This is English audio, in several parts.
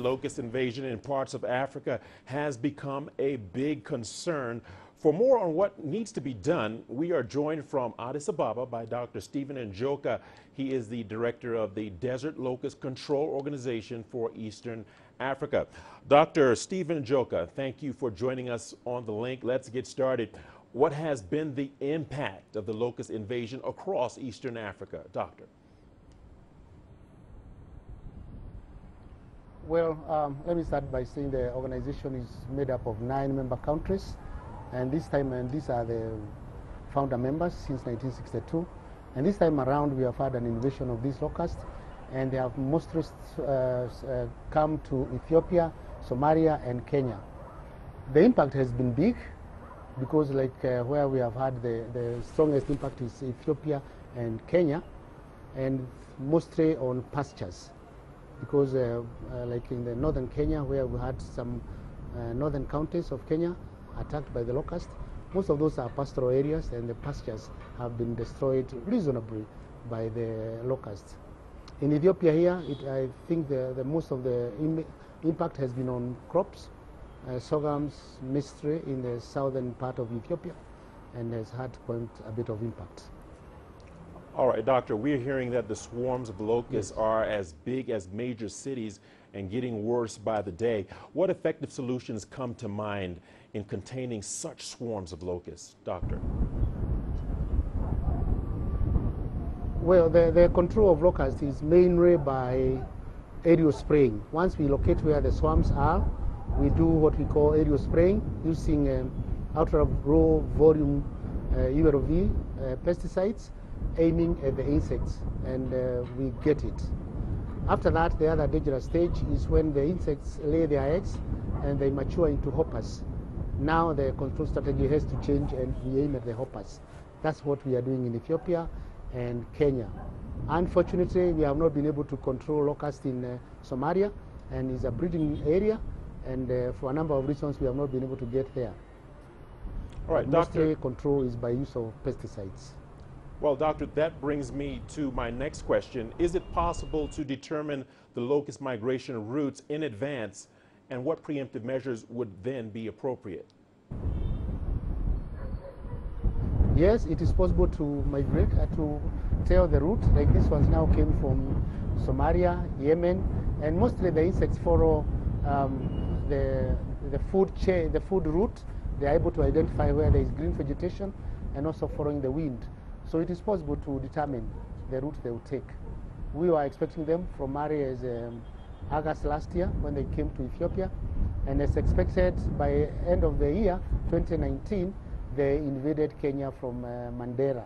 Locust invasion in parts of Africa has become a big concern. For more on what needs to be done, we are joined from Addis Ababa by Dr. Stephen Njoka. He is the director of the Desert Locust Control Organization for Eastern Africa. Dr. Stephen Njoka, thank you for joining us on the link. Let's get started. What has been the impact of the locust invasion across Eastern Africa, Doctor? Well, let me start by saying the organization is made up of 9 member countries, and this time, these are the founder members since 1962. And this time around, we have had an invasion of these locusts, and they have mostly come to Ethiopia, Somalia, and Kenya. The impact has been big because, where we have had the strongest impact is Ethiopia and Kenya, and mostly on pastures. Because like in the northern Kenya, where we had some northern counties of Kenya attacked by the locust, most of those are pastoral areas, and the pastures have been destroyed reasonably by the locusts. In Ethiopia here, I think the most of the impact has been on crops, sorghums, maize in the southern part of Ethiopia, and has had quite a bit of impact. All right, Doctor, we're hearing that the swarms of locusts are as big as major cities and getting worse by the day. What effective solutions come to mind in containing such swarms of locusts, Doctor? Well, the control of locusts is mainly by aerial spraying. Once we locate where the swarms are, we do what we call aerial spraying using ultra low volume URV pesticides, aiming at the insects, and we get it. After that, the other dangerous stage is when the insects lay their eggs and they mature into hoppers. Now the control strategy has to change, and we aim at the hoppers. That's what we are doing in Ethiopia and Kenya. Unfortunately, we have not been able to control locusts in Somalia, and it's a breeding area, and for a number of reasons we have not been able to get there. All right, mostly control is by use of pesticides. Well, Doctor, that brings me to my next question. Is it possible to determine the locust migration routes in advance, and what preemptive measures would then be appropriate? Yes, it is possible to migrate, to tell the route. Like this ones now came from Somalia, Yemen, and mostly the insects follow the food chain, the food route. They are able to identify where there is green vegetation, and also following the wind. So it is possible to determine the route they will take. We were expecting them from as August last year when they came to Ethiopia, and as expected by end of the year 2019, they invaded Kenya from Mandera,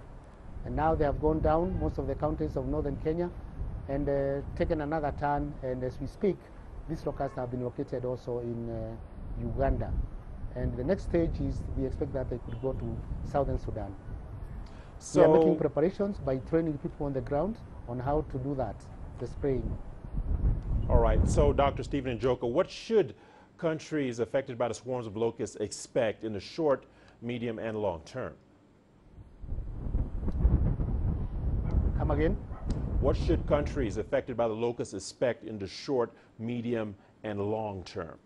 and now they have gone down most of the counties of northern Kenya and taken another turn, and as we speak, these locusts have been located also in Uganda, and the next stage is we expect that they could go to southern Sudan. So we are making preparations by training people on the ground on how to do that, the spraying. All right, so Dr. Stephen Njoka, what should countries affected by the swarms of locusts expect in the short, medium, and long term? Come again? What should countries affected by the locusts expect in the short, medium, and long term?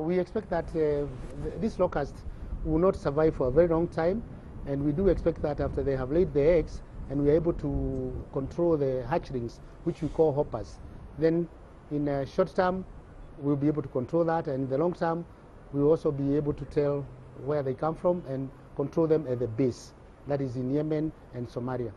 We expect that these locusts will not survive for a very long time, and we do expect that after they have laid the eggs and we are able to control the hatchlings, which we call hoppers, then in a short term we'll be able to control that, and in the long term we'll also be able to tell where they come from and control them at the base, that is in Yemen and Somalia.